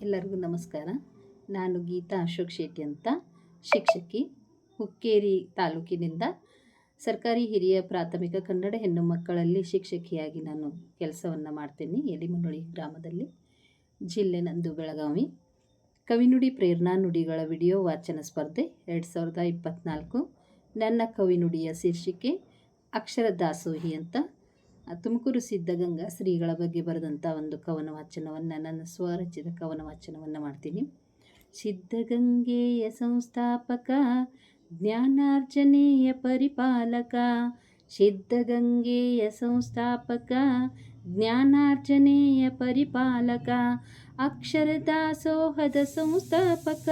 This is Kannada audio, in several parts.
ಎಲ್ಲರಿಗೂ ನಮಸ್ಕಾರ. ನಾನು ಗೀತಾ ಅಶೋಕ್ ಶೆಟ್ಟಿ ಅಂತ, ಶಿಕ್ಷಕಿ, ಹುಕ್ಕೇರಿ ತಾಲೂಕಿನಿಂದ ಸರ್ಕಾರಿ ಹಿರಿಯ ಪ್ರಾಥಮಿಕ ಕನ್ನಡ ಹೆಣ್ಣು ಮಕ್ಕಳಲ್ಲಿ ಶಿಕ್ಷಕಿಯಾಗಿ ನಾನು ಕೆಲಸವನ್ನು ಮಾಡ್ತೀನಿ. ಯಲಿಮುನ್ನೋಳಿ ಗ್ರಾಮದಲ್ಲಿ, ಜಿಲ್ಲೆ ನಂದು ಬೆಳಗಾವಿ. ಕವಿನುಡಿ ಪ್ರೇರಣಾ ನುಡಿಗಳ ವಿಡಿಯೋ ವಾಚನ ಸ್ಪರ್ಧೆ 2024. ನನ್ನ ಕವಿನುಡಿಯ ಶೀರ್ಷಿಕೆ ಅಕ್ಷರ ದಾಸೋಹಿ ಅಂತ. ತುಮಕೂರು ಸಿದ್ಧಗಂಗಾ ಶ್ರೀಗಳ ಬಗ್ಗೆ ಬರೆದಂಥ ಒಂದು ಕವನ ವಾಚನವನ್ನು, ನನ್ನ ಸ್ವರಚಿತ ಕವನ ವಾಚನವನ್ನು ಮಾಡ್ತೀನಿ. ಸಿದ್ಧಗಂಗೆಯ ಸಂಸ್ಥಾಪಕ, ಜ್ಞಾನಾರ್ಜನೆಯ ಪರಿಪಾಲಕ. ಸಿದ್ಧಗಂಗೆಯ ಸಂಸ್ಥಾಪಕ, ಜ್ಞಾನಾರ್ಜನೆಯ ಪರಿಪಾಲಕ. ಅಕ್ಷರ ದಾಸೋಹದ ಸಂಸ್ಥಾಪಕ,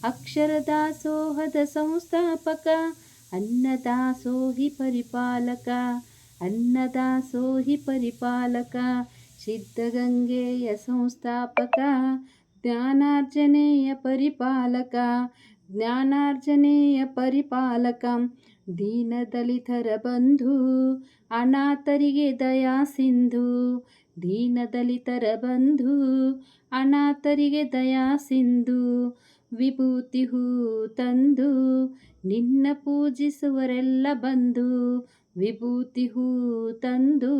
ಅಕ್ಷರ ದಾಸೋಹದ ಸಂಸ್ಥಾಪಕ. ಅನ್ನದಾಸೋಹಿ ಪರಿಪಾಲಕ, ಅನ್ನದಾಸೋಹಿ ಪರಿಪಾಲಕ. ಸಿದ್ಧಗಂಗೆಯ ಸಂಸ್ಥಾಪಕ, ಜ್ಞಾನಾರ್ಜನೆಯ ಪರಿಪಾಲಕ, ಜ್ಞಾನಾರ್ಜನೆಯ ಪರಿಪಾಲಕ. ದೀನದಲಿತರ ಬಂಧು, ಅನಾಥರಿಗೆ ದಯಾ ಸಿಂಧು. ದೀನದಲಿತರ ಬಂಧು, ಅನಾಥರಿಗೆ ದಯಾ ಸಿಂಧು. ವಿಭೂತಿ ಹೂ ತಂದು ನಿನ್ನ ಪೂಜಿಸುವರೆಲ್ಲ ಬಂಧು. ವಿಭೂತಿ ಹೂ ತಂದು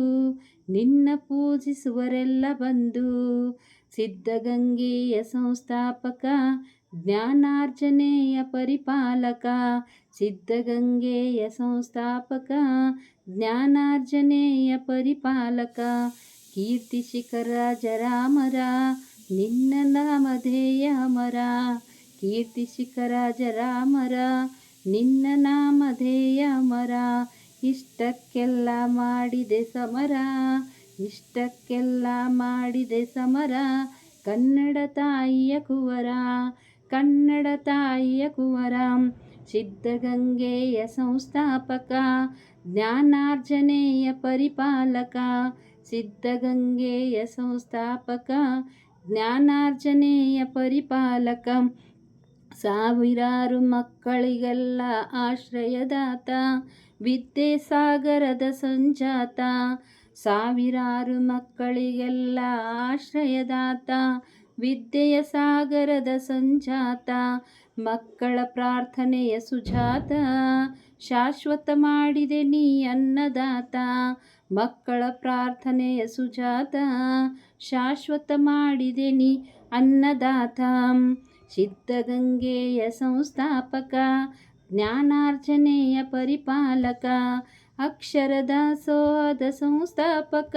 ನಿನ್ನ ಪೂಜಿಸುವರೆಲ್ಲ ಬಂಧು. ಸಿದ್ಧಗಂಗೆಯ ಸಂಸ್ಥಾಪಕ, ಜ್ಞಾನಾರ್ಜನೆಯ ಪರಿಪಾಲಕ. ಸಿದ್ಧಗಂಗೆಯ ಸಂಸ್ಥಾಪಕ, ಜ್ಞಾನಾರ್ಜನೆಯ ಪರಿಪಾಲಕ. ಕೀರ್ತಿ ಶಿಖರ ಜರಾಮರ, ನಿನ್ನ ನಾಮಧೇಯ ಅಮರ. ಕೀರ್ತಿ ಶಿಖರ ಜರಾಮರ, ನಿನ್ನ ನಾಮಧೇಯ ಅಮರ. ಇಷ್ಟಕ್ಕೆಲ್ಲ ಮಾಡಿದೆ ಸಮರ, ಇಷ್ಟಕ್ಕೆಲ್ಲ ಮಾಡಿದೆ ಸಮರ. ಕನ್ನಡ ತಾಯಿಯ ಕುವರ, ಕನ್ನಡ ತಾಯಿಯ ಕುವರ. ಸಿದ್ಧಗಂಗೆಯ ಸಂಸ್ಥಾಪಕ, ಜ್ಞಾನಾರ್ಜನೆಯ ಪರಿಪಾಲಕ. ಸಿದ್ಧಗಂಗೆಯ ಸಂಸ್ಥಾಪಕ, ಜ್ಞಾನಾರ್ಜನೆಯ ಪರಿಪಾಲಕ. ಸಾವಿರಾರು ಮಕ್ಕಳಿಗೆಲ್ಲ ಆಶ್ರಯದಾತ, ವಿದ್ಯೆ ಸಾಗರದ ಸಂಜಾತ. ಸಾವಿರಾರು ಮಕ್ಕಳಿಗೆಲ್ಲ ಆಶ್ರಯದಾತ, ವಿದ್ಯೆಯ ಸಾಗರದ ಸಂಜಾತ. ಮಕ್ಕಳ ಪ್ರಾರ್ಥನೆಯ ಸುಜಾತ, ಶಾಶ್ವತ ಮಾಡಿದೆ ನೀ ಅನ್ನದಾತ. ಮಕ್ಕಳ ಪ್ರಾರ್ಥನೆಯ ಸುಜಾತ, ಶಾಶ್ವತ ಮಾಡಿದೆ ನೀ ಅನ್ನದಾತ. ಸಿದ್ಧಗಂಗೆಯ ಸಂಸ್ಥಾಪಕ, ಜ್ಞಾನಾರ್ಜನೆಯ ಪರಿಪಾಲಕ. ಅಕ್ಷರ ದಾಸೋಹದ ಸಂಸ್ಥಾಪಕ,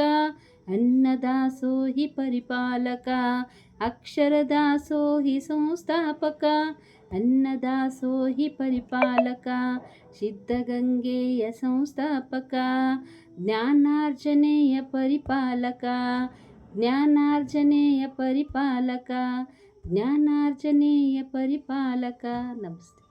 ಅನ್ನದಾಸೋಹಿ ಪರಿಪಾಲಕ. ಅಕ್ಷರ ದಾಸೋಹಿ ಸಂಸ್ಥಾಪಕ, ಅನ್ನದಾಸೋಹಿ ಪರಿಪಾಲಕ. ಸಿದ್ಧಗಂಗೆಯ ಸಂಸ್ಥಾಪಕ, ಜ್ಞಾನಾರ್ಜನೆಯ ಪರಿಪಾಲಕ. ಜ್ಞಾನಾರ್ಜನೆಯ ಪರಿಪಾಲಕ, ಜ್ಞಾನಾರ್ಜನೆಯ ಪರಿಪಾಲಕ. ನಮಸ್ತೆ.